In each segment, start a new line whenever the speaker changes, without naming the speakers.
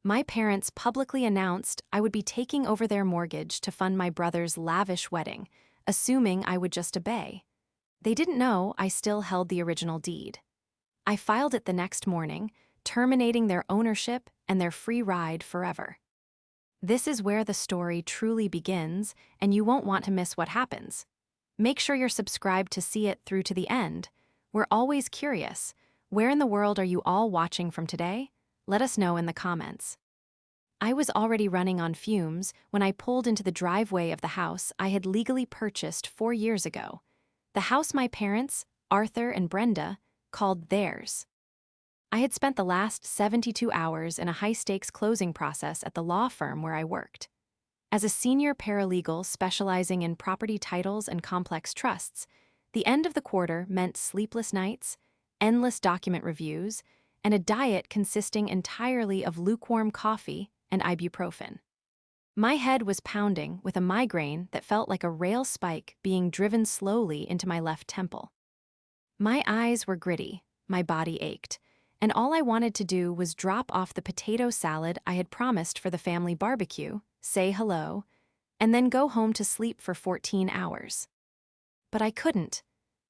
My parents publicly announced I would be taking over their mortgage to fund my brother's lavish wedding, assuming I would just obey. They didn't know I still held the original deed. I filed it the next morning, terminating their ownership and their free ride forever. This is where the story truly begins, and you won't want to miss what happens. Make sure you're subscribed to see it through to the end. We're always curious. Where in the world are you all watching from today? Let us know in the comments. I was already running on fumes when I pulled into the driveway of the house I had legally purchased 4 years ago. The house my parents, Arthur and Brenda, called theirs. I had spent the last 72 hours in a high-stakes closing process at the law firm where I worked. As a senior paralegal specializing in property titles and complex trusts, the end of the quarter meant sleepless nights, endless document reviews, and a diet consisting entirely of lukewarm coffee and ibuprofen. My head was pounding with a migraine that felt like a rail spike being driven slowly into my left temple. My eyes were gritty, my body ached, and all I wanted to do was drop off the potato salad I had promised for the family barbecue, say hello, and then go home to sleep for 14 hours. But I couldn't.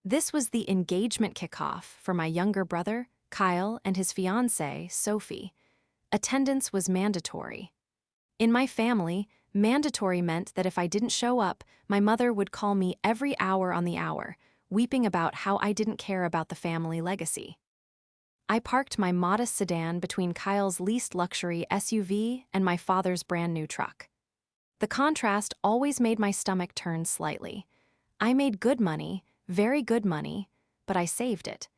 This was the engagement kickoff for my younger brother, Kyle, and his fiancée, Sophie. Attendance was mandatory. In my family, mandatory meant that if I didn't show up, my mother would call me every hour on the hour, weeping about how I didn't care about the family legacy. I parked my modest sedan between Kyle's leased luxury SUV and my father's brand new truck. The contrast always made my stomach turn slightly. I made good money, very good money, but I saved it.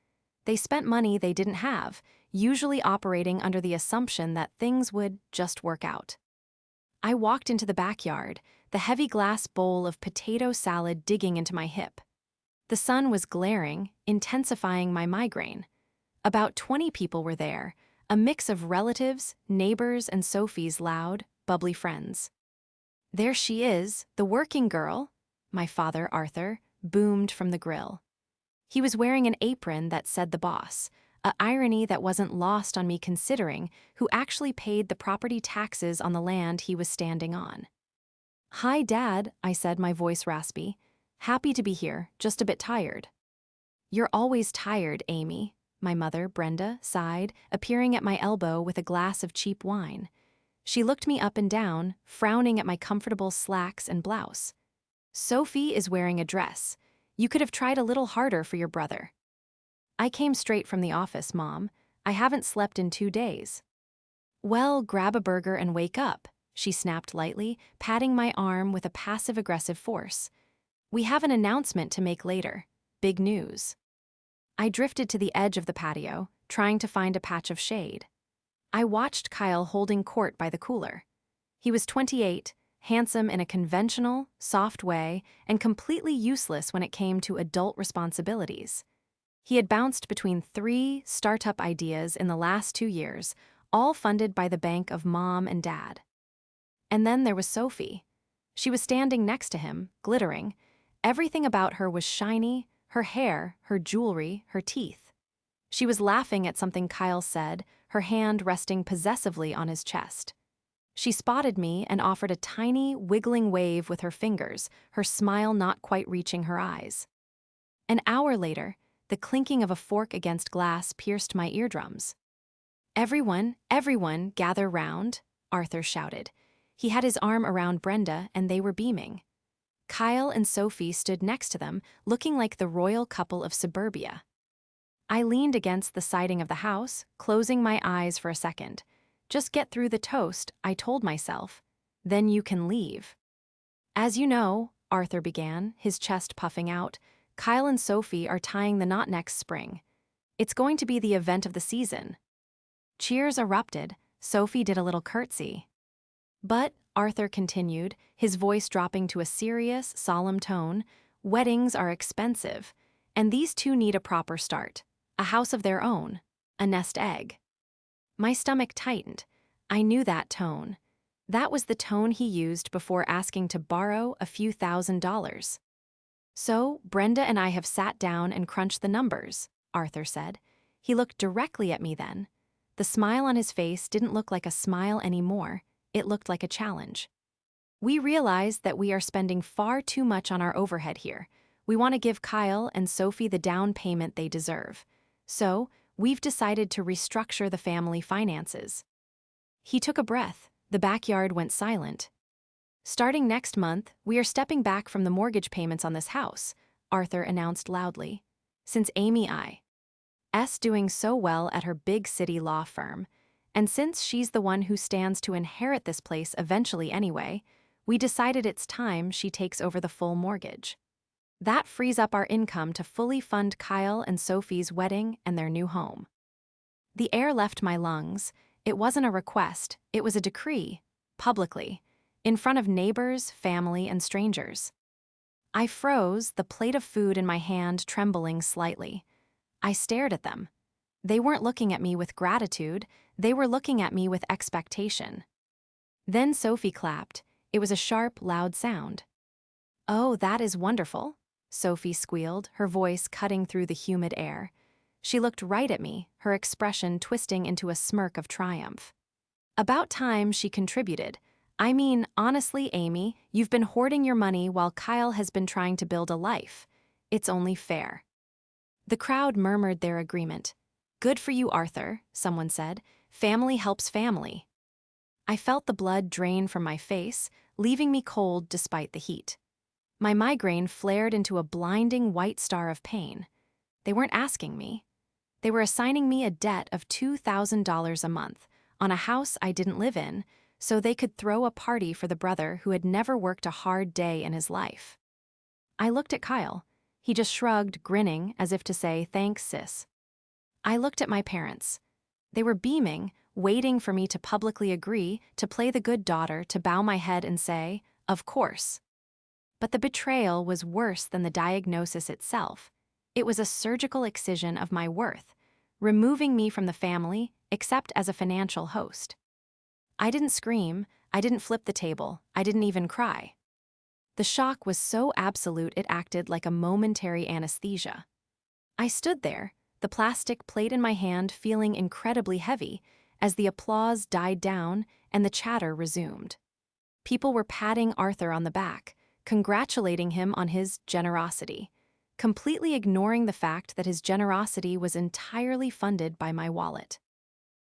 They spent money they didn't have, usually operating under the assumption that things would just work out. I walked into the backyard, the heavy glass bowl of potato salad digging into my hip. The sun was glaring, intensifying my migraine. About 20 people were there, a mix of relatives, neighbors, and Sophie's loud, bubbly friends. "There she is, the working girl," my father, Arthur, boomed from the grill. He was wearing an apron that said the boss, a irony that wasn't lost on me considering who actually paid the property taxes on the land he was standing on. "Hi, Dad," I said, my voice raspy. "Happy to be here, just a bit tired." "You're always tired, Amy," my mother, Brenda, sighed, appearing at my elbow with a glass of cheap wine. She looked me up and down, frowning at my comfortable slacks and blouse. "Sophie is wearing a dress. You could have tried a little harder for your brother." "I came straight from the office, Mom. I haven't slept in 2 days." "Well, grab a burger and wake up," she snapped lightly, patting my arm with a passive-aggressive force. "We have an announcement to make later. Big news." I drifted to the edge of the patio, trying to find a patch of shade. I watched Kyle holding court by the cooler. He was 28, handsome in a conventional, soft way, and completely useless when it came to adult responsibilities. He had bounced between 3 startup ideas in the last 2 years, all funded by the bank of Mom and Dad. And then there was Sophie. She was standing next to him, glittering. Everything about her was shiny, her hair, her jewelry, her teeth. She was laughing at something Kyle said, her hand resting possessively on his chest. She spotted me and offered a tiny, wiggling wave with her fingers, her smile not quite reaching her eyes. An hour later, the clinking of a fork against glass pierced my eardrums. Everyone, gather round," Arthur shouted. He had his arm around Brenda, and they were beaming. Kyle and Sophie stood next to them, looking like the royal couple of suburbia. I leaned against the siding of the house, closing my eyes for a second. Just get through the toast, I told myself. Then you can leave. "As you know," Arthur began, his chest puffing out, "Kyle and Sophie are tying the knot next spring. It's going to be the event of the season." Cheers erupted. Sophie did a little curtsy. "But," Arthur continued, his voice dropping to a serious, solemn tone, "weddings are expensive, and these two need a proper start, a house of their own, a nest egg." My stomach tightened. I knew that tone. That was the tone he used before asking to borrow a few $1,000s. "So, Brenda and I have sat down and crunched the numbers," Arthur said. He looked directly at me then. The smile on his face didn't look like a smile anymore, it looked like a challenge. We realized that we are spending far too much on our overhead here. We want to give Kyle and Sophie the down payment they deserve. So, we've decided to restructure the family finances. He took a breath. The backyard went silent. Starting next month, we are stepping back from the mortgage payments on this house, Arthur announced loudly. Since Amy I.'s doing so well at her big city law firm, and since she's the one who stands to inherit this place eventually anyway, we decided it's time she takes over the full mortgage. That frees up our income to fully fund Kyle and Sophie's wedding and their new home. The air left my lungs. It wasn't a request, it was a decree, publicly, in front of neighbors, family, and strangers. I froze, the plate of food in my hand trembling slightly. I stared at them. They weren't looking at me with gratitude, they were looking at me with expectation. Then Sophie clapped. It was a sharp, loud sound. "Oh, that is wonderful," Sophie squealed, her voice cutting through the humid air. She looked right at me, her expression twisting into a smirk of triumph. About time she contributed. I mean, honestly, Amy, you've been hoarding your money while Kyle has been trying to build a life. It's only fair. The crowd murmured their agreement. Good for you, Arthur, someone said. Family helps family. I felt the blood drain from my face, leaving me cold despite the heat. My migraine flared into a blinding white star of pain. They weren't asking me. They were assigning me a debt of $2,000 a month on a house I didn't live in, so they could throw a party for the brother who had never worked a hard day in his life. I looked at Kyle. He just shrugged, grinning, as if to say, "Thanks, sis." I looked at my parents. They were beaming, waiting for me to publicly agree, to play the good daughter, to bow my head and say, "Of course." But the betrayal was worse than the diagnosis itself. It was a surgical excision of my worth, removing me from the family, except as a financial host. I didn't scream, I didn't flip the table, I didn't even cry. The shock was so absolute it acted like a momentary anesthesia. I stood there, the plastic plate in my hand feeling incredibly heavy, as the applause died down and the chatter resumed. People were patting Arthur on the back, congratulating him on his generosity, completely ignoring the fact that his generosity was entirely funded by my wallet.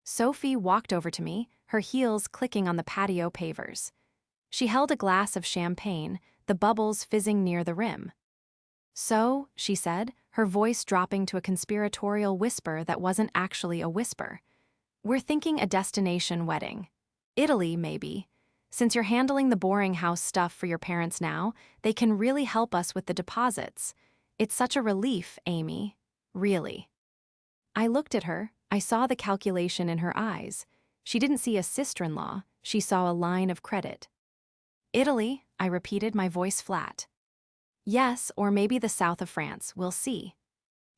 Sophie walked over to me, her heels clicking on the patio pavers. She held a glass of champagne, the bubbles fizzing near the rim. "So," she said, her voice dropping to a conspiratorial whisper that wasn't actually a whisper, "we're thinking a destination wedding. Italy, maybe. Since you're handling the boring house stuff for your parents now, they can really help us with the deposits. It's such a relief, Amy. Really." I looked at her. I saw the calculation in her eyes. She didn't see a sister-in-law, she saw a line of credit. "Italy," I repeated, my voice flat. "Yes, or maybe the south of France, we'll see."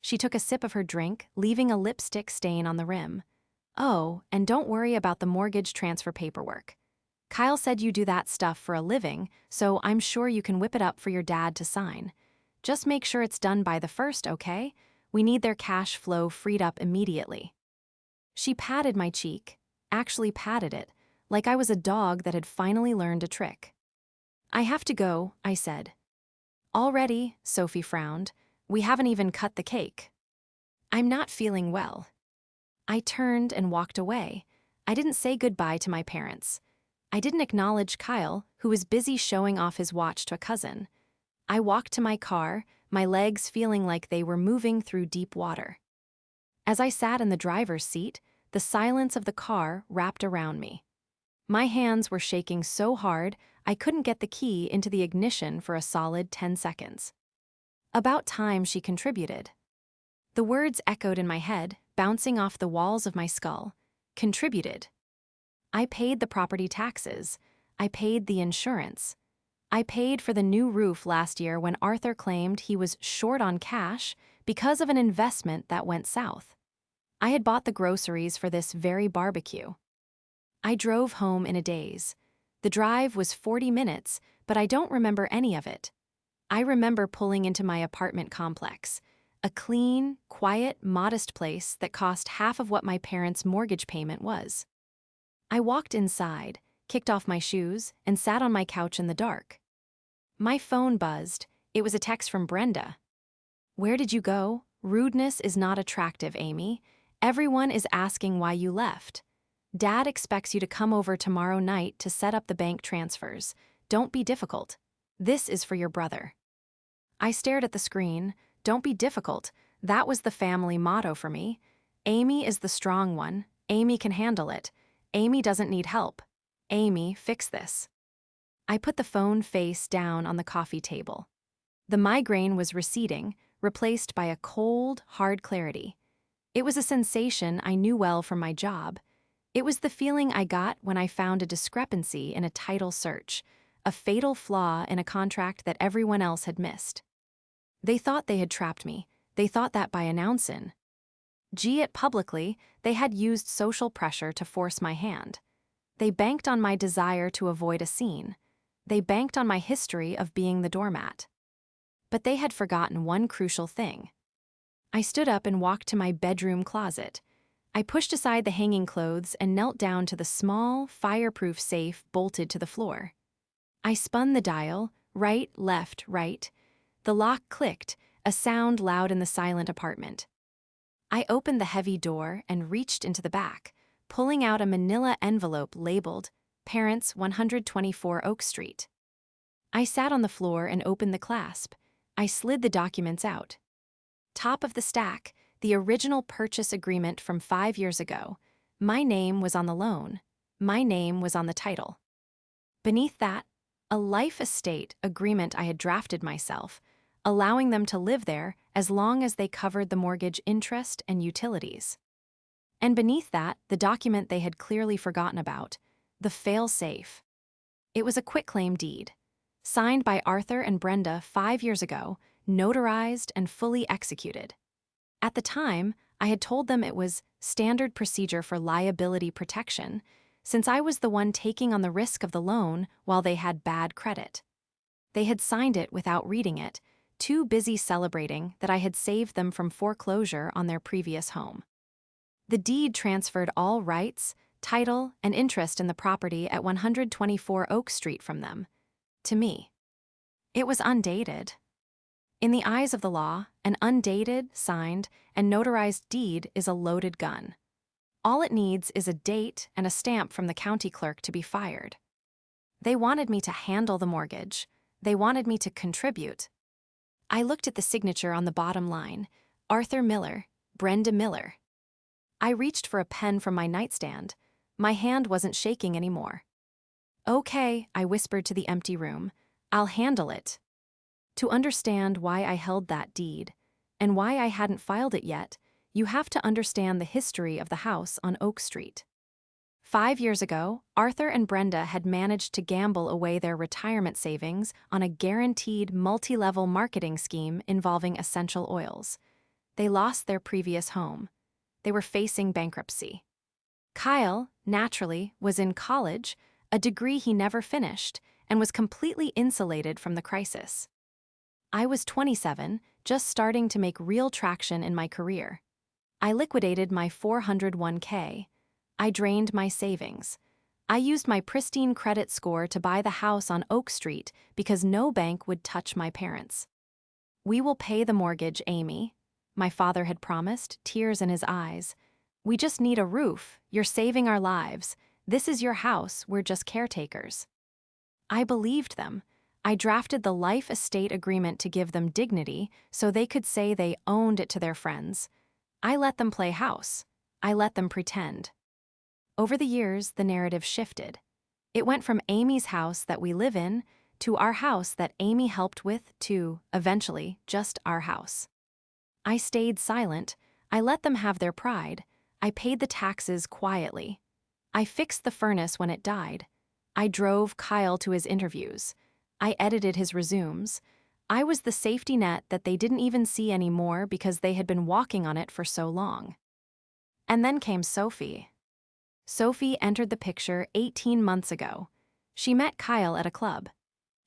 She took a sip of her drink, leaving a lipstick stain on the rim. "Oh, and don't worry about the mortgage transfer paperwork. Kyle said you do that stuff for a living, so I'm sure you can whip it up for your dad to sign. Just make sure it's done by the 1st, okay? We need their cash flow freed up immediately." She patted my cheek, actually patted it, like I was a dog that had finally learned a trick. "I have to go," I said. "Already," Sophie frowned. "We haven't even cut the cake." "I'm not feeling well." I turned and walked away. I didn't say goodbye to my parents. I didn't acknowledge Kyle, who was busy showing off his watch to a cousin. I walked to my car, my legs feeling like they were moving through deep water. As I sat in the driver's seat, the silence of the car wrapped around me. My hands were shaking so hard I couldn't get the key into the ignition for a solid 10 seconds. "About time she contributed." The words echoed in my head, bouncing off the walls of my skull. Contributed. I paid the property taxes. I paid the insurance. I paid for the new roof last year when Arthur claimed he was short on cash because of an investment that went south. I had bought the groceries for this very barbecue. I drove home in a daze. The drive was 40 minutes, but I don't remember any of it. I remember pulling into my apartment complex, A clean, quiet, modest place that cost half of what my parents' mortgage payment was. I walked inside, kicked off my shoes, and sat on my couch in the dark. My phone buzzed. It was a text from Brenda. "Where did you go? Rudeness is not attractive, Amy. Everyone is asking why you left. Dad expects you to come over tomorrow night to set up the bank transfers. Don't be difficult. This is for your brother." I stared at the screen. Don't be difficult. That was the family motto for me. Amy is the strong one. Amy can handle it. Amy doesn't need help. Amy, fix this. I put the phone face down on the coffee table. The migraine was receding, replaced by a cold, hard clarity. It was a sensation I knew well from my job. It was the feeling I got when I found a discrepancy in a title search, a fatal flaw in a contract that everyone else had missed. They thought they had trapped me. They thought that by announcing it publicly, they had used social pressure to force my hand. They banked on my desire to avoid a scene. They banked on my history of being the doormat. But they had forgotten one crucial thing. I stood up and walked to my bedroom closet. I pushed aside the hanging clothes and knelt down to the small, fireproof safe bolted to the floor. I spun the dial, right, left, right. The lock clicked, a sound loud in the silent apartment. I opened the heavy door and reached into the back, pulling out a manila envelope labeled Parents 124 Oak Street. I sat on the floor and opened the clasp. I slid the documents out. Top of the stack, the original purchase agreement from 5 years ago. My name was on the loan. My name was on the title. Beneath that, a life estate agreement I had drafted myself, allowing them to live there as long as they covered the mortgage interest and utilities. And beneath that, the document they had clearly forgotten about, the fail-safe. It was a quitclaim deed, signed by Arthur and Brenda 5 years ago, notarized and fully executed. At the time, I had told them it was standard procedure for liability protection, since I was the one taking on the risk of the loan while they had bad credit. They had signed it without reading it, too busy celebrating that I had saved them from foreclosure on their previous home. The deed transferred all rights, title, and interest in the property at 124 Oak Street from them to me. It was undated. In the eyes of the law, an undated, signed, and notarized deed is a loaded gun. All it needs is a date and a stamp from the county clerk to be fired. They wanted me to handle the mortgage. They wanted me to contribute. I looked at the signature on the bottom line, Arthur Miller, Brenda Miller. I reached for a pen from my nightstand. My hand wasn't shaking anymore. "Okay," I whispered to the empty room. "I'll handle it." To understand why I held that deed, and why I hadn't filed it yet, you have to understand the history of the house on Oak Street. 5 years ago, Arthur and Brenda had managed to gamble away their retirement savings on a guaranteed multi-level marketing scheme involving essential oils. They lost their previous home. They were facing bankruptcy. Kyle, naturally, was in college, a degree he never finished, and was completely insulated from the crisis. I was 27, just starting to make real traction in my career. I liquidated my 401k. I drained my savings. I used my pristine credit score to buy the house on Oak Street because no bank would touch my parents. "We will pay the mortgage, Amy," my father had promised, tears in his eyes. "We just need a roof. You're saving our lives. This is your house. We're just caretakers." I believed them. I drafted the life estate agreement to give them dignity so they could say they owned it to their friends. I let them play house. I let them pretend. Over the years, the narrative shifted. It went from Amy's house that we live in to our house that Amy helped with to, eventually, just our house. I stayed silent. I let them have their pride. I paid the taxes quietly. I fixed the furnace when it died. I drove Kyle to his interviews. I edited his resumes. I was the safety net that they didn't even see anymore because they had been walking on it for so long. And then came Sophie. Sophie entered the picture 18 months ago. She met Kyle at a club.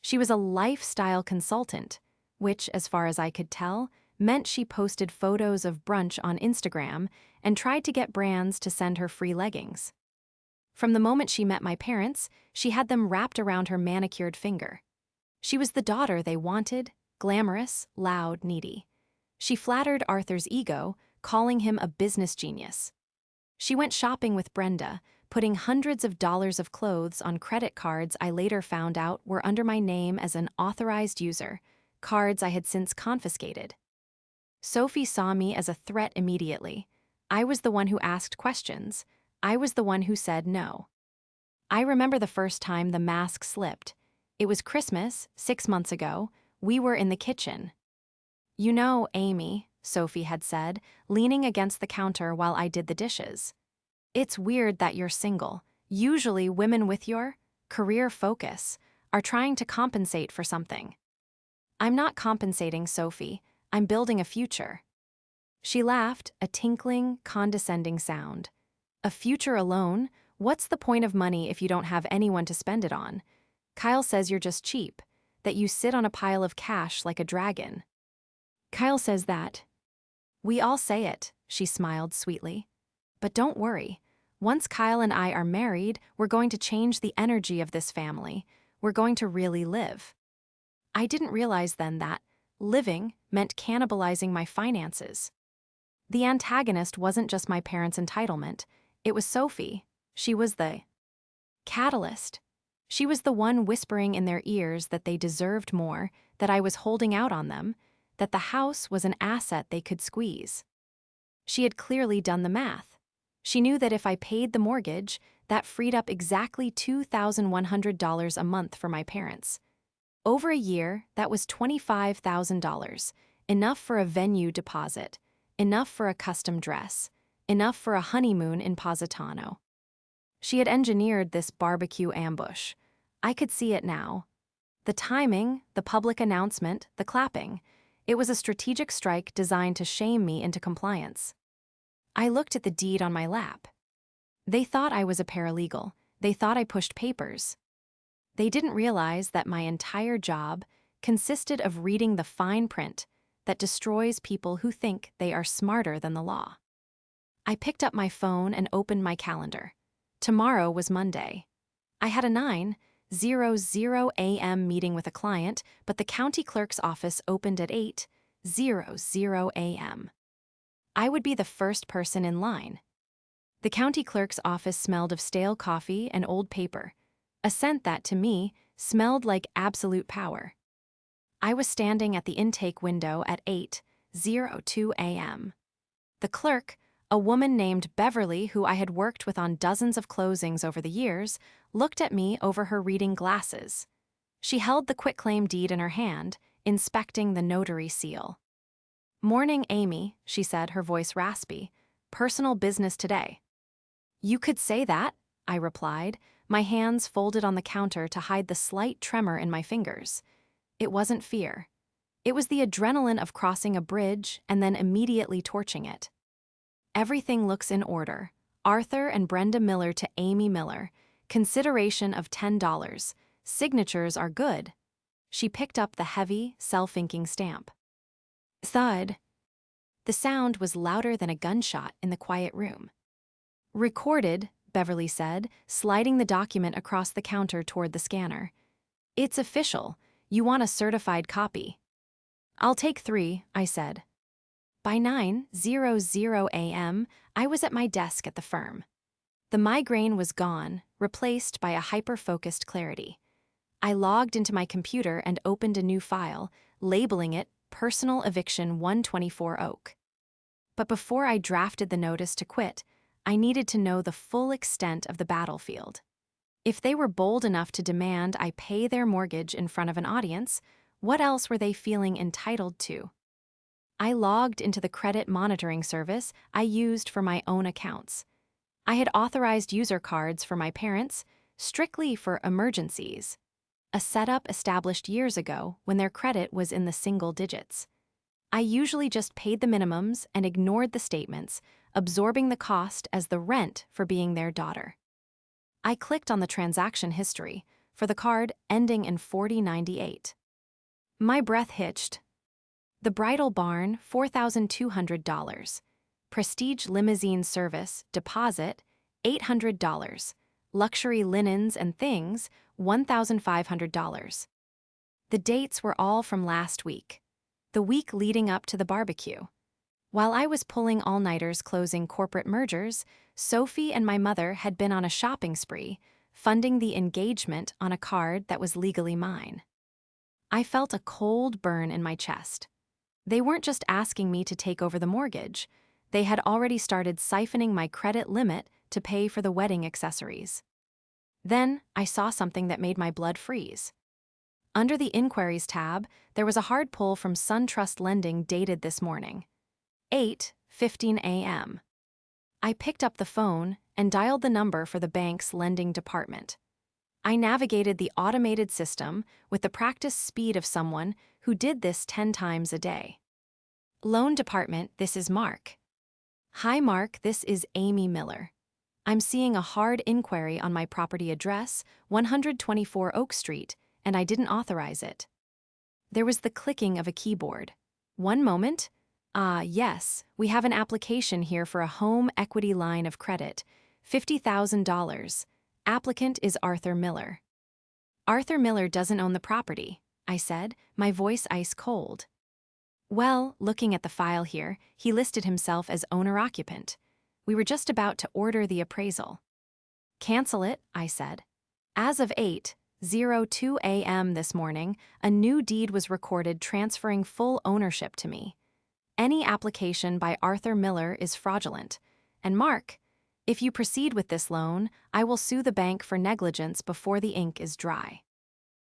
She was a lifestyle consultant, which, as far as I could tell, meant she posted photos of brunch on Instagram and tried to get brands to send her free leggings. From the moment she met my parents, she had them wrapped around her manicured finger. She was the daughter they wanted, glamorous, loud, needy. She flattered Arthur's ego, calling him a business genius. She went shopping with Brenda, putting hundreds of dollars of clothes on credit cards I later found out were under my name as an authorized user, cards I had since confiscated. Sophie saw me as a threat immediately. I was the one who asked questions. I was the one who said no. I remember the first time the mask slipped. It was Christmas, 6 months ago. We were in the kitchen. "You know, Amy," Sophie had said, leaning against the counter while I did the dishes. "It's weird that you're single. Usually women with your career focus are trying to compensate for something." "I'm not compensating, Sophie. I'm building a future." She laughed, a tinkling, condescending sound. "A future alone? What's the point of money if you don't have anyone to spend it on? Kyle says you're just cheap, that you sit on a pile of cash like a dragon." "Kyle says that." "We all say it," she smiled sweetly. "But don't worry. Once Kyle and I are married, we're going to change the energy of this family. We're going to really live." I didn't realize then that living meant cannibalizing my finances. The antagonist wasn't just my parents' entitlement. It was Sophie. She was the catalyst. She was the one whispering in their ears that they deserved more, that I was holding out on them, that the house was an asset they could squeeze. She had clearly done the math. She knew that if I paid the mortgage, that freed up exactly $2,100 a month for my parents. Over a year, that was $25,000, enough for a venue deposit, enough for a custom dress, enough for a honeymoon in Positano. She had engineered this barbecue ambush. I could see it now. The timing, the public announcement, the clapping. It was a strategic strike designed to shame me into compliance. I looked at the deed on my lap. They thought I was a paralegal. They thought I pushed papers. They didn't realize that my entire job consisted of reading the fine print that destroys people who think they are smarter than the law. I picked up my phone and opened my calendar. Tomorrow was Monday. I had a 9:00 a.m. meeting with a client, but the county clerk's office opened at 8:00 a.m. I would be the first person in line. The county clerk's office smelled of stale coffee and old paper, a scent that, to me, smelled like absolute power. I was standing at the intake window at 8:02 a.m. The clerk, a woman named Beverly who I had worked with on dozens of closings over the years, looked at me over her reading glasses. She held the quitclaim deed in her hand, inspecting the notary seal. "Morning, Amy," she said, her voice raspy. "Personal business today." "You could say that," I replied, my hands folded on the counter to hide the slight tremor in my fingers. It wasn't fear. It was the adrenaline of crossing a bridge and then immediately torching it. "Everything looks in order. Arthur and Brenda Miller to Amy Miller. Consideration of $10. Signatures are good." She picked up the heavy, self-inking stamp. Thud. The sound was louder than a gunshot in the quiet room. "Recorded," Beverly said, sliding the document across the counter toward the scanner. "It's official. You want a certified copy." "I'll take 3, I said. By 9:00 a.m., I was at my desk at the firm. The migraine was gone, replaced by a hyper-focused clarity. I logged into my computer and opened a new file, labeling it Personal Eviction 124 Oak. But before I drafted the notice to quit, I needed to know the full extent of the battlefield. If they were bold enough to demand I pay their mortgage in front of an audience, what else were they feeling entitled to? I logged into the credit monitoring service I used for my own accounts. I had authorized user cards for my parents, strictly for emergencies, a setup established years ago when their credit was in the single digits. I usually just paid the minimums and ignored the statements, absorbing the cost as the rent for being their daughter. I clicked on the transaction history for the card ending in 4098. My breath hitched. The bridal barn, $4,200. Prestige limousine service, deposit, $800. Luxury linens and things, $1,500. The dates were all from last week, the week leading up to the barbecue. While I was pulling all-nighters closing corporate mergers, Sophie and my mother had been on a shopping spree, funding the engagement on a card that was legally mine. I felt a cold burn in my chest. They weren't just asking me to take over the mortgage. They had already started siphoning my credit limit to pay for the wedding accessories. Then I saw something that made my blood freeze. Under the Inquiries tab, there was a hard pull from SunTrust Lending dated this morning. 8:15 a.m. I picked up the phone and dialed the number for the bank's lending department. I navigated the automated system with the practiced speed of someone who did this 10 times a day. Loan department, this is Mark. Hi Mark, this is Amy Miller. I'm seeing a hard inquiry on my property address, 124 Oak Street, and I didn't authorize it. There was the clicking of a keyboard. One moment. Yes, we have an application here for a home equity line of credit, $50,000. Applicant is Arthur Miller. Arthur Miller doesn't own the property, I said, my voice ice cold. Well, looking at the file here, he listed himself as owner-occupant. We were just about to order the appraisal. Cancel it, I said. As of 8:02 a.m. this morning, a new deed was recorded transferring full ownership to me. Any application by Arthur Miller is fraudulent. And Mark, if you proceed with this loan, I will sue the bank for negligence before the ink is dry.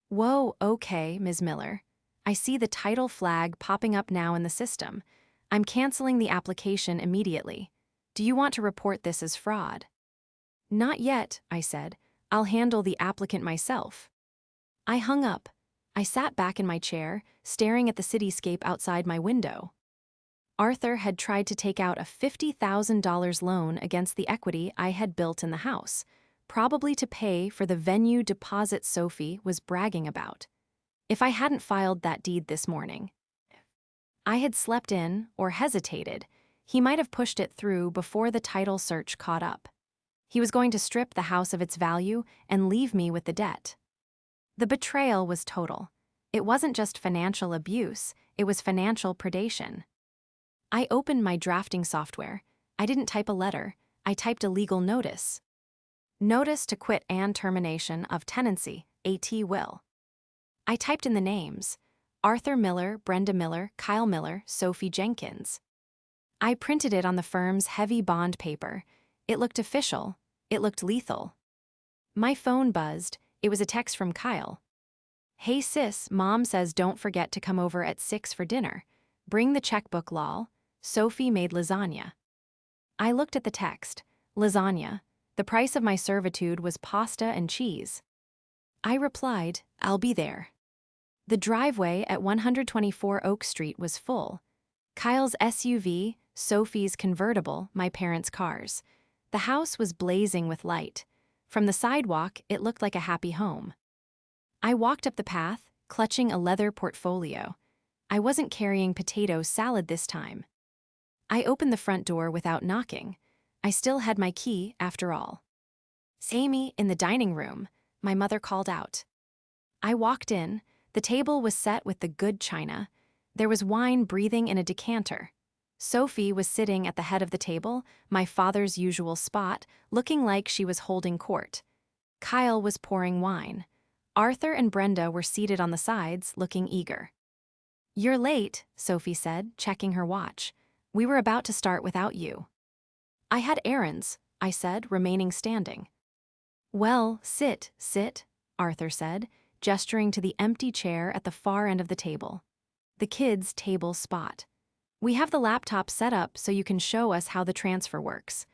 Whoa, okay, Ms. Miller. I see the title flag popping up now in the system. I'm canceling the application immediately. Do you want to report this as fraud? Not yet, I said. I'll handle the applicant myself. I hung up. I sat back in my chair, staring at the cityscape outside my window. Arthur had tried to take out a $50,000 loan against the equity I had built in the house, probably to pay for the venue deposit Sophie was bragging about. If I hadn't filed that deed this morning, I had slept in or hesitated, he might have pushed it through before the title search caught up. He was going to strip the house of its value and leave me with the debt. The betrayal was total. It wasn't just financial abuse, it was financial predation. I opened my drafting software. I didn't type a letter, I typed a legal notice. Notice to quit and termination of tenancy, AT will. I typed in the names: Arthur Miller, Brenda Miller, Kyle Miller, Sophie Jenkins. I printed it on the firm's heavy bond paper. It looked official. It looked lethal. My phone buzzed. It was a text from Kyle. Hey sis, Mom says don't forget to come over at 6 for dinner. Bring the checkbook, lol. Sophie made lasagna. I looked at the text. Lasagna. The price of my servitude was pasta and cheese. I replied, I'll be there. The driveway at 124 Oak Street was full. Kyle's SUV, Sophie's convertible, my parents' cars. The house was blazing with light. From the sidewalk, it looked like a happy home. I walked up the path, clutching a leather portfolio. I wasn't carrying potato salad this time. I opened the front door without knocking. I still had my key, after all. Amy, in the dining room, my mother called out. I walked in. The table was set with the good china. There was wine breathing in a decanter. Sophie was sitting at the head of the table, my father's usual spot, looking like she was holding court. Kyle was pouring wine. Arthur and Brenda were seated on the sides, looking eager. You're late, Sophie said, checking her watch. We were about to start without you. I had errands, I said, remaining standing. Well, sit, Arthur said, gesturing to the empty chair at the far end of the table. The kids' table spot. We have the laptop set up so you can show us how the transfer works.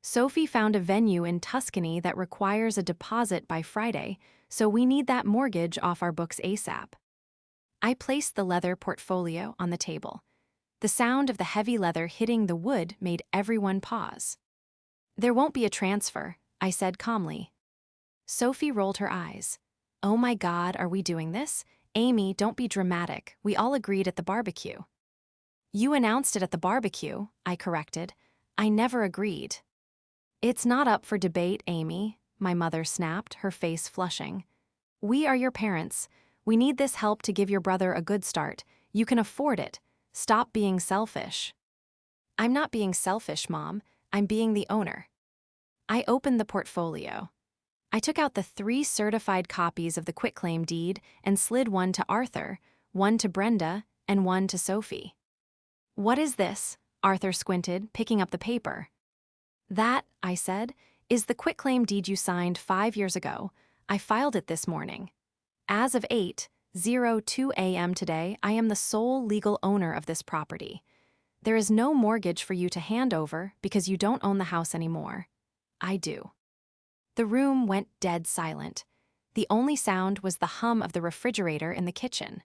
Sophie found a venue in Tuscany that requires a deposit by Friday, so we need that mortgage off our books ASAP. I placed the leather portfolio on the table. The sound of the heavy leather hitting the wood made everyone pause. There won't be a transfer, I said calmly. Sophie rolled her eyes. Oh my God, are we doing this? Amy, don't be dramatic. We all agreed at the barbecue. You announced it at the barbecue, I corrected. I never agreed. It's not up for debate, Amy, my mother snapped, her face flushing. We are your parents. We need this help to give your brother a good start. You can afford it. Stop being selfish. I'm not being selfish, Mom. I'm being the owner. I opened the portfolio. I took out the 3 certified copies of the quitclaim deed and slid one to Arthur, one to Brenda, and one to Sophie. What is this? Arthur squinted, picking up the paper. That, I said, is the quitclaim deed you signed 5 years ago. I filed it this morning. As of 8:02 a.m. today, I am the sole legal owner of this property. There is no mortgage for you to hand over because you don't own the house anymore. I do. The room went dead silent. The only sound was the hum of the refrigerator in the kitchen.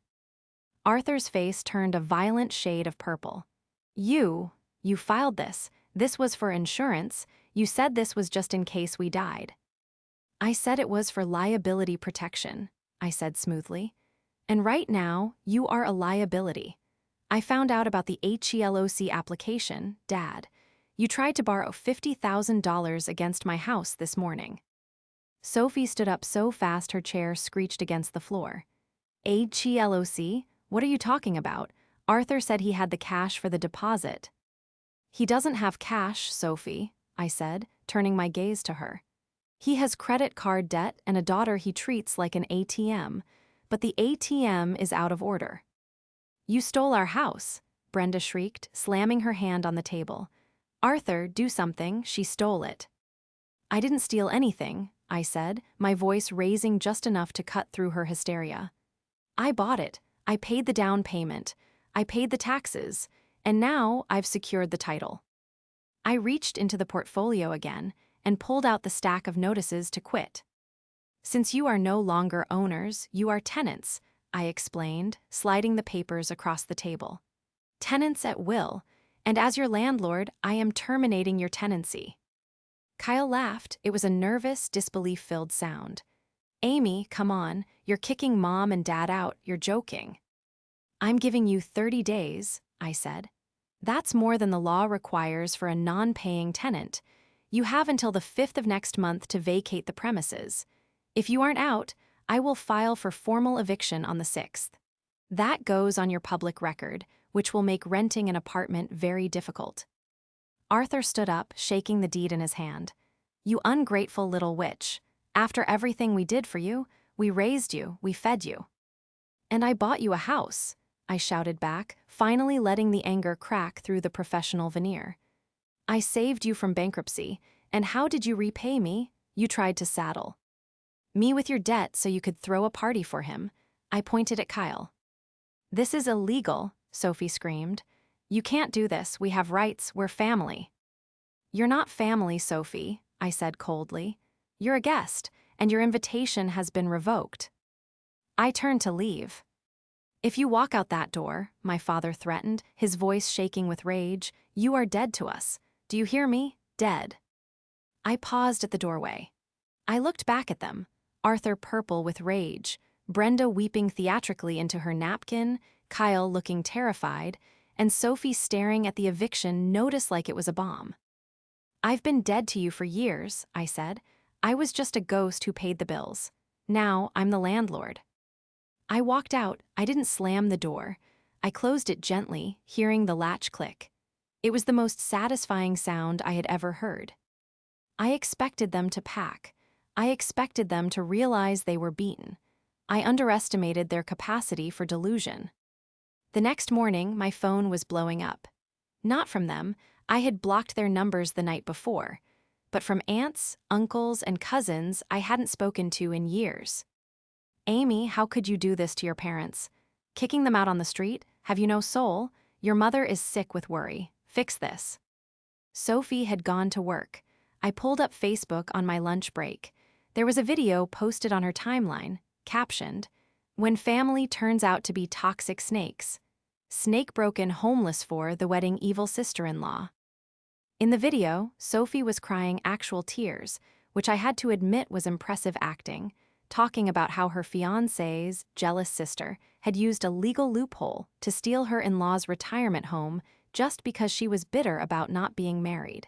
Arthur's face turned a violent shade of purple. You filed this. This was for insurance. You said this was just in case we died. I said it was for liability protection, I said smoothly. And right now, you are a liability. I found out about the HELOC application, Dad. You tried to borrow $50,000 against my house this morning. Sophie stood up so fast her chair screeched against the floor. HELOC? What are you talking about? Arthur said he had the cash for the deposit. He doesn't have cash, Sophie, I said, turning my gaze to her. He has credit card debt and a daughter he treats like an ATM, but the ATM is out of order. You stole our house, Brenda shrieked, slamming her hand on the table. Arthur, do something, she stole it. I didn't steal anything, I said, my voice raising just enough to cut through her hysteria. I bought it. I paid the down payment. I paid the taxes. And now I've secured the title. I reached into the portfolio again and pulled out the stack of notices to quit. Since you are no longer owners, you are tenants, I explained, sliding the papers across the table. Tenants at will, and as your landlord, I am terminating your tenancy. Kyle laughed. It was a nervous, disbelief-filled sound. Amy, come on, you're kicking Mom and Dad out, you're joking. I'm giving you 30 days, I said. That's more than the law requires for a non-paying tenant. You have until the 5th of next month to vacate the premises. If you aren't out, I will file for formal eviction on the 6th. That goes on your public record, which will make renting an apartment very difficult. Arthur stood up, shaking the deed in his hand. You ungrateful little witch. After everything we did for you, we raised you, we fed you. And I bought you a house, I shouted back, finally letting the anger crack through the professional veneer. I saved you from bankruptcy, and how did you repay me? You tried to saddle me with your debt so you could throw a party for him. I pointed at Kyle. This is illegal, Sophie screamed. You can't do this, we have rights, we're family. You're not family, Sophie, I said coldly. You're a guest, and your invitation has been revoked. I turned to leave. If you walk out that door, my father threatened, his voice shaking with rage, you are dead to us. Do you hear me? Dead. I paused at the doorway. I looked back at them, Arthur purple with rage, Brenda weeping theatrically into her napkin, Kyle looking terrified, and Sophie staring at the eviction notice like it was a bomb. I've been dead to you for years, I said. I was just a ghost who paid the bills. Now I'm the landlord. I walked out. I didn't slam the door. I closed it gently, hearing the latch click. It was the most satisfying sound I had ever heard. I expected them to pack. I expected them to realize they were beaten. I underestimated their capacity for delusion. The next morning, my phone was blowing up. Not from them. I had blocked their numbers the night before. But from aunts, uncles, and cousins I hadn't spoken to in years. Amy, how could you do this to your parents? Kicking them out on the street? Have you no soul? Your mother is sick with worry. Fix this. Sophie had gone to work. I pulled up Facebook on my lunch break. There was a video posted on her timeline, captioned, "When family turns out to be toxic snakes. Snake-broken homeless for the wedding evil sister-in-law." In the video, Sophie was crying actual tears, which I had to admit was impressive acting, talking about how her fiancé's jealous sister had used a legal loophole to steal her in-law's retirement home just because she was bitter about not being married.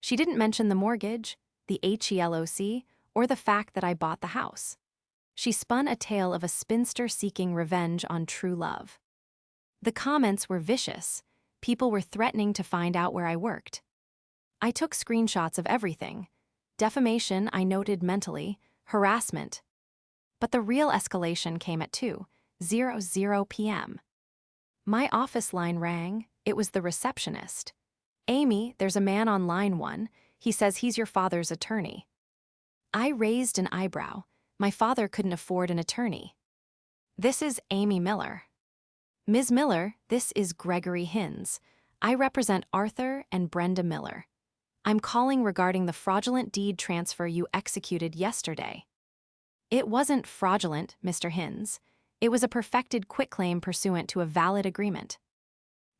She didn't mention the mortgage, the HELOC, or the fact that I bought the house. She spun a tale of a spinster seeking revenge on true love. The comments were vicious. People were threatening to find out where I worked. I took screenshots of everything. Defamation, I noted mentally, harassment. But the real escalation came at 2:00 p.m. My office line rang. It was the receptionist. "Amy, there's a man on line 1. He says he's your father's attorney." I raised an eyebrow. My father couldn't afford an attorney. "This is Amy Miller." "Ms. Miller, this is Gregory Hines. I represent Arthur and Brenda Miller. I'm calling regarding the fraudulent deed transfer you executed yesterday." "It wasn't fraudulent, Mr. Hines. It was a perfected quitclaim pursuant to a valid agreement.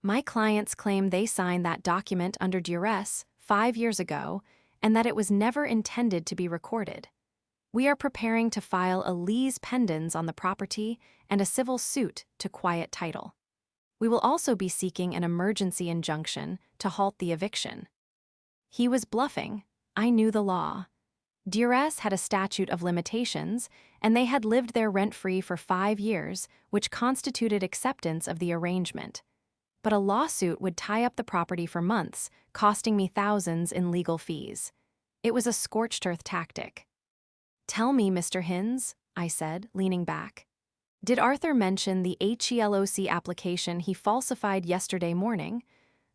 My clients claim they signed that document under duress 5 years ago and that it was never intended to be recorded. We are preparing to file a lease pendens on the property and a civil suit to quiet title. We will also be seeking an emergency injunction to halt the eviction." He was bluffing. I knew the law. Duress had a statute of limitations, and they had lived there rent-free for 5 years, which constituted acceptance of the arrangement. But a lawsuit would tie up the property for months, costing me thousands in legal fees. It was a scorched earth tactic. "Tell me, Mr. Hines," I said, leaning back. "Did Arthur mention the HELOC application he falsified yesterday morning?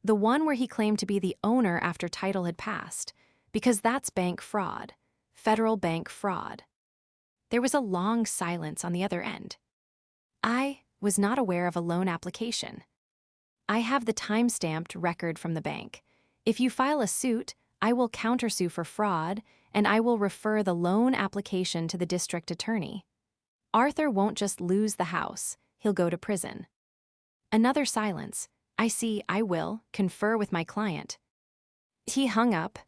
The one where he claimed to be the owner after title had passed? Because that's bank fraud. Federal bank fraud." There was a long silence on the other end. "I was not aware of a loan application. I have the time-stamped record from the bank. If you file a suit, I will countersue for fraud, and I will refer the loan application to the district attorney. Arthur won't just lose the house, he'll go to prison." Another silence. "I see, I will confer with my client." He hung up.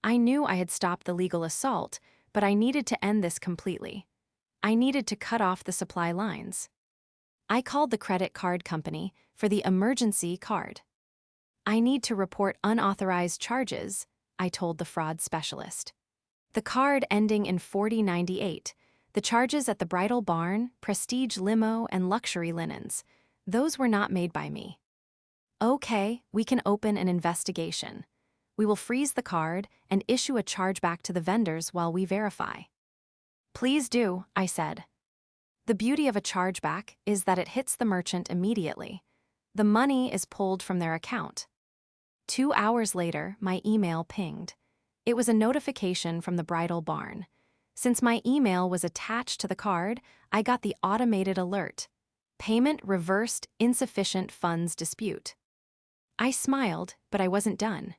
I knew I had stopped the legal assault, but I needed to end this completely. I needed to cut off the supply lines. I called the credit card company for the emergency card. "I need to report unauthorized charges," I told the fraud specialist. "The card ending in 4098, the charges at the Bridal Barn, Prestige Limo, and Luxury Linens, those were not made by me." "Okay, we can open an investigation. We will freeze the card and issue a chargeback to the vendors while we verify." "Please do," I said. The beauty of a chargeback is that it hits the merchant immediately. The money is pulled from their account. 2 hours later, my email pinged. It was a notification from the Bridal Barn. Since my email was attached to the card, I got the automated alert. "Payment reversed, insufficient funds dispute." I smiled, but I wasn't done.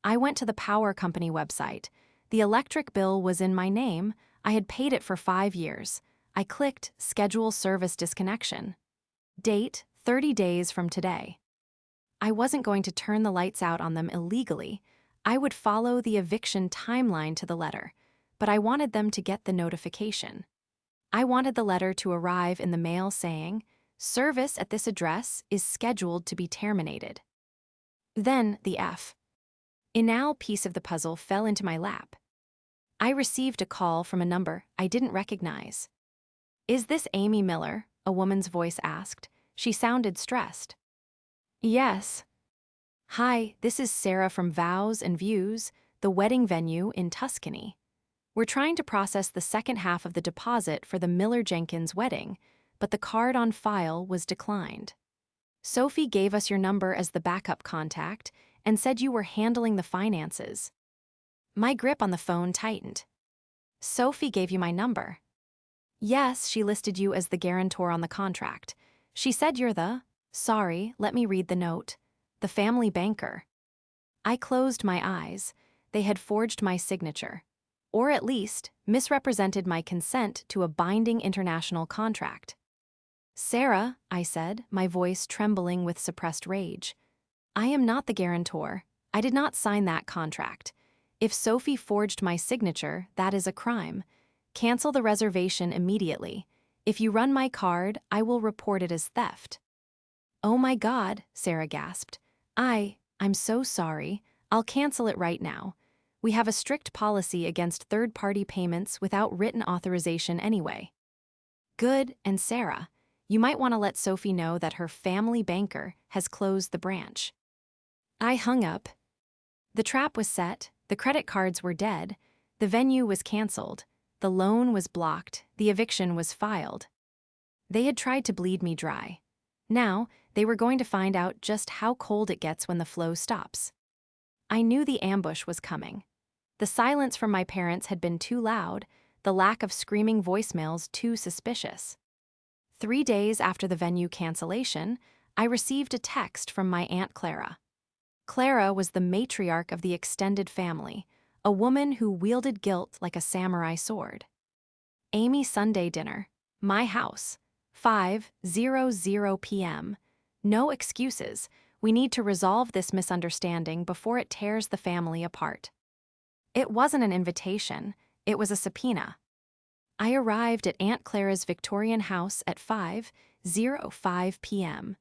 I went to the power company website. The electric bill was in my name. I had paid it for 5 years. I clicked Schedule Service Disconnection. Date, 30 days from today. I wasn't going to turn the lights out on them illegally. I would follow the eviction timeline to the letter, but I wanted them to get the notification. I wanted the letter to arrive in the mail saying, "Service at this address is scheduled to be terminated." Then the F. A now piece of the puzzle fell into my lap. I received a call from a number I didn't recognize. "Is this Amy Miller?" a woman's voice asked. She sounded stressed. "Yes." "Hi, this is Sarah from Vows and Views, the wedding venue in Tuscany. We're trying to process the second half of the deposit for the Miller-Jenkins wedding, but the card on file was declined. Sophie gave us your number as the backup contact and said you were handling the finances." My grip on the phone tightened. "Sophie gave you my number?" "Yes, she listed you as the guarantor on the contract. She said you're the—" "Sorry, let me read the note. The family banker." I closed my eyes. They had forged my signature. Or at least, misrepresented my consent to a binding international contract. "Sarah," I said, my voice trembling with suppressed rage. "I am not the guarantor. I did not sign that contract. If Sophie forged my signature, that is a crime. Cancel the reservation immediately. If you run my card, I will report it as theft." "Oh my God," Sarah gasped. I'm so sorry. I'll cancel it right now. We have a strict policy against third-party payments without written authorization anyway." "Good, and Sarah, you might want to let Sophie know that her family banker has closed the branch." I hung up. The trap was set, the credit cards were dead, the venue was canceled, the loan was blocked, the eviction was filed. They had tried to bleed me dry. Now, they were going to find out just how cold it gets when the flow stops. I knew the ambush was coming. The silence from my parents had been too loud, the lack of screaming voicemails too suspicious. 3 days after the venue cancellation, I received a text from my Aunt Clara. Clara was the matriarch of the extended family, a woman who wielded guilt like a samurai sword. "Amy, Sunday dinner. My house. 5:00 p.m. No excuses. We need to resolve this misunderstanding before it tears the family apart." It wasn't an invitation, it was a subpoena. I arrived at Aunt Clara's Victorian house at 5:05 p.m.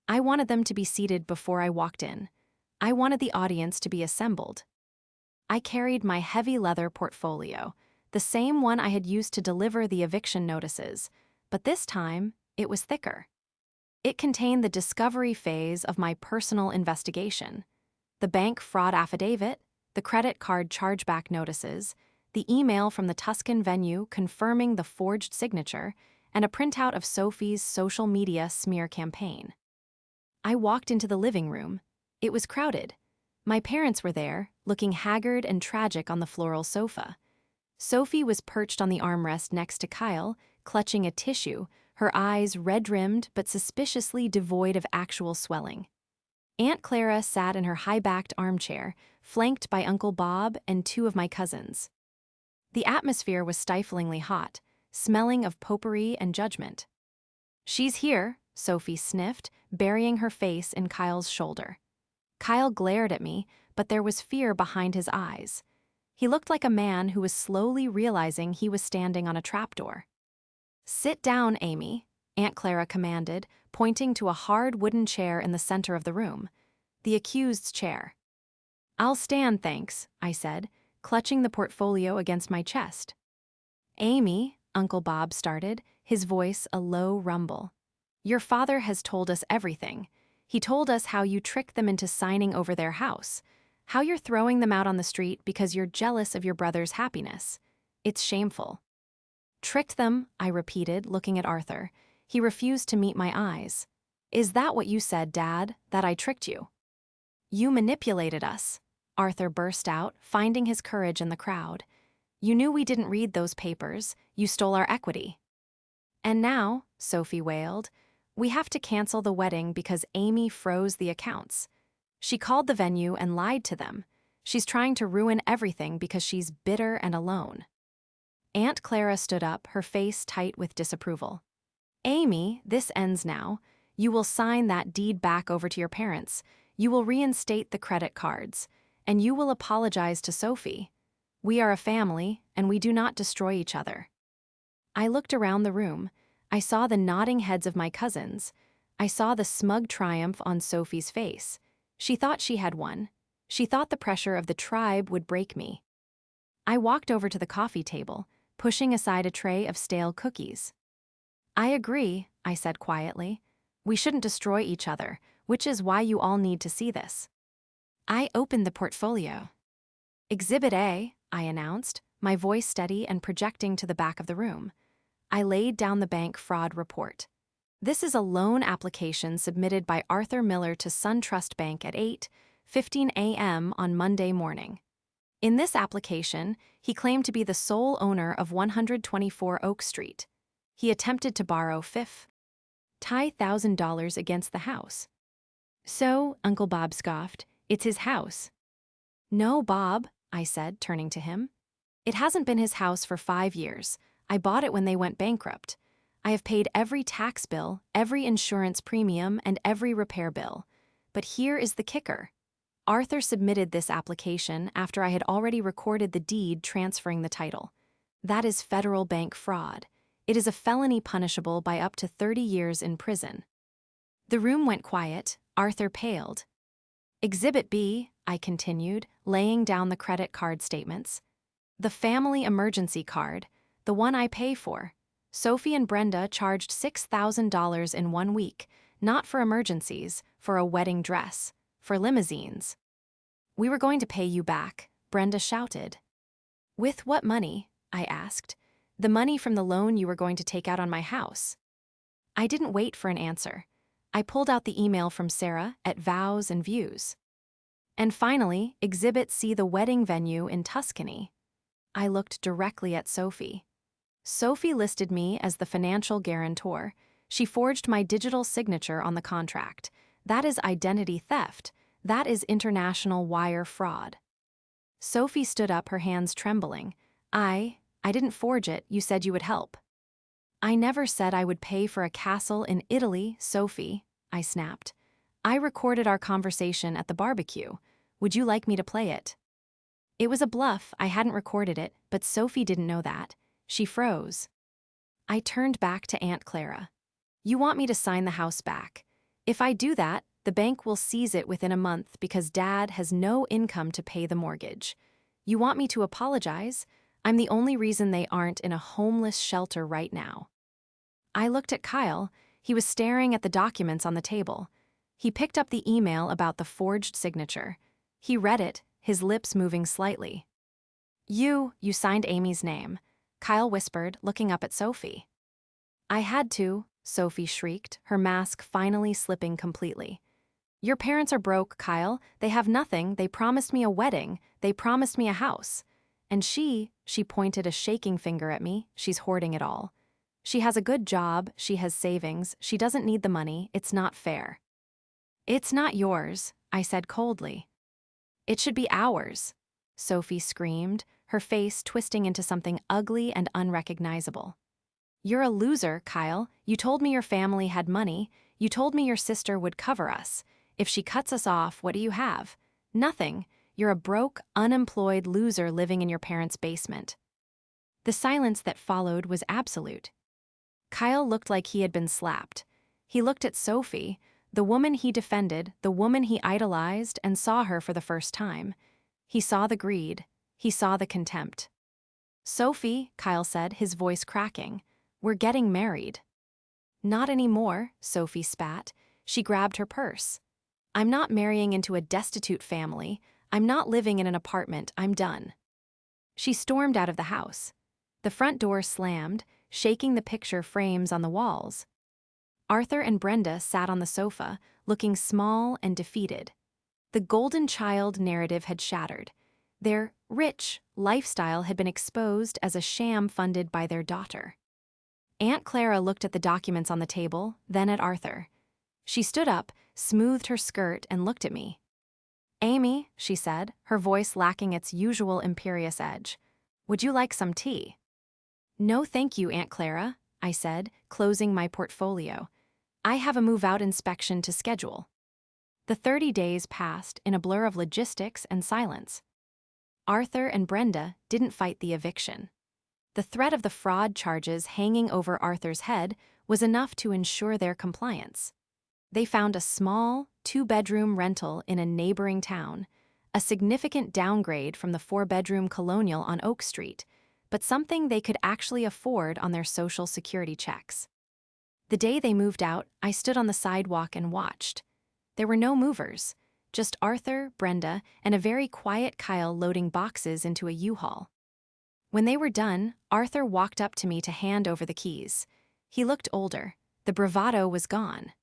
I wanted them to be seated before I walked in. I wanted the audience to be assembled. I carried my heavy leather portfolio, the same one I had used to deliver the eviction notices, but this time it was thicker. It contained the discovery phase of my personal investigation: the bank fraud affidavit, the credit card chargeback notices, the email from the Tuscan venue confirming the forged signature, and a printout of Sophie's social media smear campaign. I walked into the living room. It was crowded. My parents were there, looking haggard and tragic on the floral sofa. Sophie was perched on the armrest next to Kyle, clutching a tissue, her eyes red-rimmed but suspiciously devoid of actual swelling. Aunt Clara sat in her high-backed armchair, flanked by Uncle Bob and 2 of my cousins. The atmosphere was stiflingly hot, smelling of potpourri and judgment. "She's here," Sophie sniffed, burying her face in Kyle's shoulder. Kyle glared at me, but there was fear behind his eyes. He looked like a man who was slowly realizing he was standing on a trapdoor. "Sit down, Amy," Aunt Clara commanded, pointing to a hard wooden chair in the center of the room, the accused's chair. "I'll stand, thanks," I said, clutching the portfolio against my chest. "Amy," Uncle Bob started, his voice a low rumble. "Your father has told us everything. He told us how you tricked them into signing over their house, how you're throwing them out on the street because you're jealous of your brother's happiness. It's shameful." "Tricked them," I repeated, looking at Arthur. He refused to meet my eyes. "Is that what you said, Dad, that I tricked you?" "You manipulated us," Arthur burst out, finding his courage in the crowd. "You knew we didn't read those papers. You stole our equity." "And now," Sophie wailed, "we have to cancel the wedding because Amy froze the accounts. She called the venue and lied to them. She's trying to ruin everything because she's bitter and alone." Aunt Clara stood up, her face tight with disapproval. "Amy, this ends now. You will sign that deed back over to your parents. You will reinstate the credit cards. And you will apologize to Sophie. We are a family, and we do not destroy each other." I looked around the room. I saw the nodding heads of my cousins. I saw the smug triumph on Sophie's face. She thought she had won. She thought the pressure of the tribe would break me. I walked over to the coffee table, pushing aside a tray of stale cookies. "I agree," I said quietly. "We shouldn't destroy each other, which is why you all need to see this." I opened the portfolio. "Exhibit A," I announced, my voice steady and projecting to the back of the room. I laid down the bank fraud report. "This is a loan application submitted by Arthur Miller to SunTrust Bank at 8:15 a.m. on Monday morning. In this application, he claimed to be the sole owner of 124 Oak Street. He attempted to borrow $50,000 against the house." "So," Uncle Bob scoffed, "it's his house." "No, Bob," I said, turning to him. "It hasn't been his house for 5 years. I bought it when they went bankrupt. I have paid every tax bill, every insurance premium, and every repair bill. But here is the kicker. Arthur submitted this application after I had already recorded the deed transferring the title. That is federal bank fraud. It is a felony punishable by up to 30 years in prison. The room went quiet. Arthur paled. Exhibit B, I continued, laying down the credit card statements. The family emergency card, the one I pay for. Sophie and Brenda charged $6,000 in 1 week, not for emergencies, for a wedding dress, for limousines. We were going to pay you back, Brenda shouted. With what money? I asked. The money from the loan you were going to take out on my house. I didn't wait for an answer. I pulled out the email from Sarah at Vows and Views. And finally, Exhibit C, the wedding venue in Tuscany. I looked directly at Sophie. Sophie listed me as the financial guarantor. She forged my digital signature on the contract. That is identity theft. That is international wire fraud. Sophie stood up, her hands trembling. I didn't forge it. You said you would help. I never said I would pay for a castle in Italy, Sophie, I snapped. I recorded our conversation at the barbecue. Would you like me to play it? It was a bluff. I hadn't recorded it, but Sophie didn't know that. She froze. I turned back to Aunt Clara. You want me to sign the house back. If I do that, the bank will seize it within a month because Dad has no income to pay the mortgage. You want me to apologize? I'm the only reason they aren't in a homeless shelter right now. I looked at Kyle. He was staring at the documents on the table. He picked up the email about the forged signature. He read it, his lips moving slightly. You signed Amy's name, Kyle whispered, looking up at Sophie. I had to, Sophie shrieked, her mask finally slipping completely. Your parents are broke, Kyle. They have nothing. They promised me a wedding. They promised me a house. And she pointed a shaking finger at me. She's hoarding it all. She has a good job. She has savings. She doesn't need the money. It's not fair. It's not yours, I said coldly. It should be ours, Sophie screamed, her face twisting into something ugly and unrecognizable. You're a loser, Kyle. You told me your family had money. You told me your sister would cover us. If she cuts us off, what do you have? Nothing. You're a broke, unemployed loser living in your parents' basement. The silence that followed was absolute. Kyle looked like he had been slapped. He looked at Sophie, the woman he defended, the woman he idolized, and saw her for the first time. He saw the greed. He saw the contempt. Sophie, Kyle said, his voice cracking, we're getting married. Not anymore, Sophie spat. She grabbed her purse. I'm not marrying into a destitute family. I'm not living in an apartment. I'm done. She stormed out of the house. The front door slammed, shaking the picture frames on the walls. Arthur and Brenda sat on the sofa, looking small and defeated. The golden child narrative had shattered. Their rich lifestyle had been exposed as a sham funded by their daughter. Aunt Clara looked at the documents on the table, then at Arthur. She stood up, smoothed her skirt, and looked at me. Amy, she said, her voice lacking its usual imperious edge, would you like some tea? No thank you, Aunt Clara, I said, closing my portfolio. I have a move-out inspection to schedule. The 30 days passed in a blur of logistics and silence. Arthur and Brenda didn't fight the eviction. The threat of the fraud charges hanging over Arthur's head was enough to ensure their compliance. They found a small, 2-bedroom rental in a neighboring town, a significant downgrade from the 4-bedroom colonial on Oak Street, but something they could actually afford on their Social Security checks. The day they moved out, I stood on the sidewalk and watched. There were no movers, just Arthur, Brenda, and a very quiet Kyle loading boxes into a U-Haul. When they were done, Arthur walked up to me to hand over the keys. He looked older. The bravado was gone.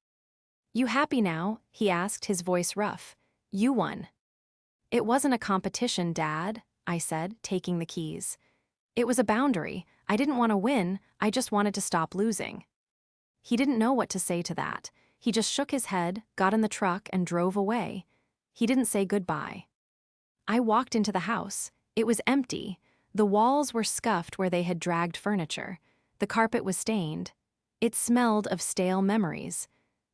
You happy now? He asked, his voice rough. You won. It wasn't a competition, Dad, I said, taking the keys. It was a boundary. I didn't want to win, I just wanted to stop losing. He didn't know what to say to that. He just shook his head, got in the truck, and drove away. He didn't say goodbye. I walked into the house. It was empty. The walls were scuffed where they had dragged furniture. The carpet was stained. It smelled of stale memories.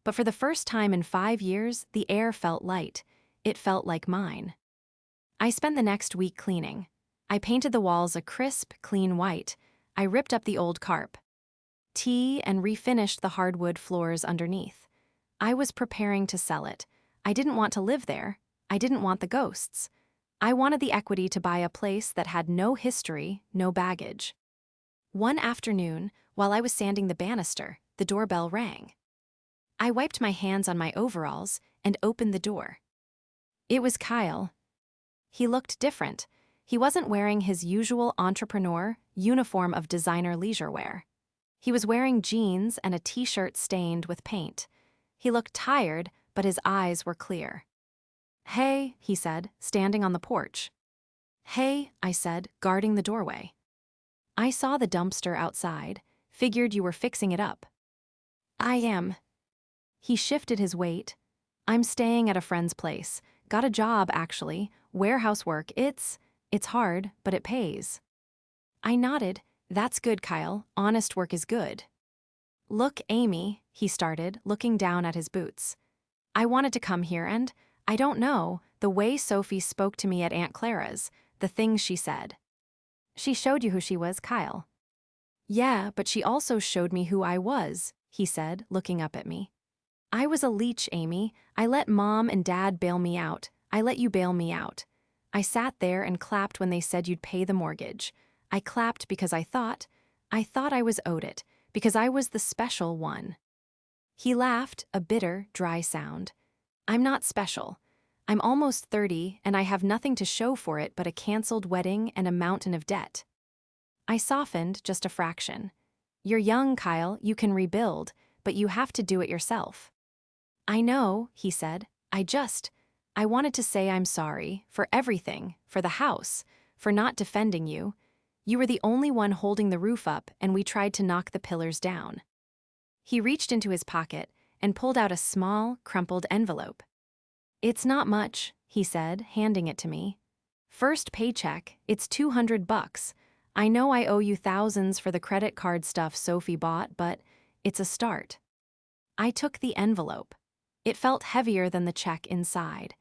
But for the first time in 5 years, the air felt light. It felt like mine. I spent the next week cleaning. I painted the walls a crisp, clean white. I ripped up the old carpet and refinished the hardwood floors underneath. I was preparing to sell it. I didn't want to live there. I didn't want the ghosts. I wanted the equity to buy a place that had no history, no baggage. One afternoon, while I was sanding the banister, the doorbell rang. I wiped my hands on my overalls and opened the door. It was Kyle. He looked different. He wasn't wearing his usual entrepreneur uniform of designer leisure wear. He was wearing jeans and a t-shirt stained with paint. He looked tired, but his eyes were clear. "Hey," he said, standing on the porch. "Hey," I said, guarding the doorway. "I saw the dumpster outside. Figured you were fixing it up." "I am." He shifted his weight. "I'm staying at a friend's place. Got a job, actually. Warehouse work. It's hard, but it pays." I nodded. "That's good, Kyle. Honest work is good." "Look, Amy," he started, looking down at his boots. "I wanted to come here and, I don't know, the way Sophie spoke to me at Aunt Clara's, the things she said." "She showed you who she was, Kyle." "Yeah, but she also showed me who I was," he said, looking up at me. "I was a leech, Amy. I let Mom and Dad bail me out. I let you bail me out. I sat there and clapped when they said you'd pay the mortgage. I clapped because I thought I was owed it, because I was the special one." He laughed, a bitter, dry sound. "I'm not special. I'm almost 30, and I have nothing to show for it but a canceled wedding and a mountain of debt." I softened just a fraction. "You're young, Kyle. You can rebuild, but you have to do it yourself." "I know," he said. I wanted to say I'm sorry, for everything, for the house, for not defending you. You were the only one holding the roof up, and we tried to knock the pillars down." He reached into his pocket and pulled out a small, crumpled envelope. "It's not much," he said, handing it to me. "First paycheck, it's $200. I know I owe you thousands for the credit card stuff Sophie bought, but it's a start." I took the envelope. It felt heavier than the check inside.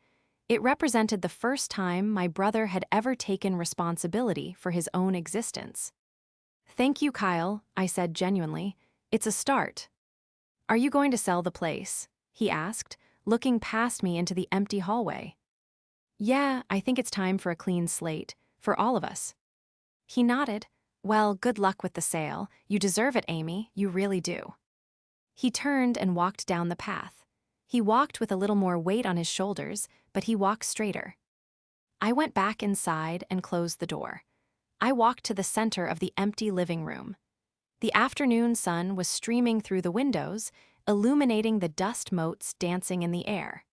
It represented the first time my brother had ever taken responsibility for his own existence. "Thank you, Kyle," I said genuinely. "It's a start." "Are you going to sell the place?" he asked, looking past me into the empty hallway. "Yeah, I think it's time for a clean slate, for all of us." He nodded. "Well, good luck with the sale. You deserve it, Amy, you really do." He turned and walked down the path. He walked with a little more weight on his shoulders, but he walked straighter. I went back inside and closed the door. I walked to the center of the empty living room. The afternoon sun was streaming through the windows, illuminating the dust motes dancing in the air.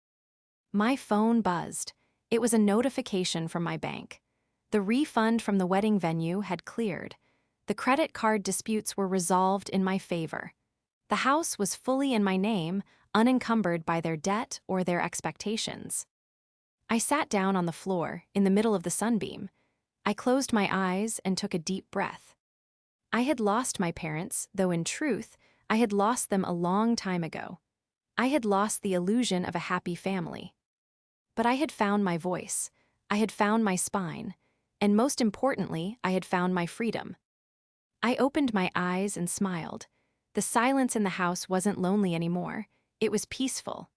My phone buzzed. It was a notification from my bank. The refund from the wedding venue had cleared. The credit card disputes were resolved in my favor. The house was fully in my name, unencumbered by their debt or their expectations. I sat down on the floor, in the middle of the sunbeam. I closed my eyes and took a deep breath. I had lost my parents, though in truth, I had lost them a long time ago. I had lost the illusion of a happy family. But I had found my voice. I had found my spine. And most importantly, I had found my freedom. I opened my eyes and smiled. The silence in the house wasn't lonely anymore. It was peaceful.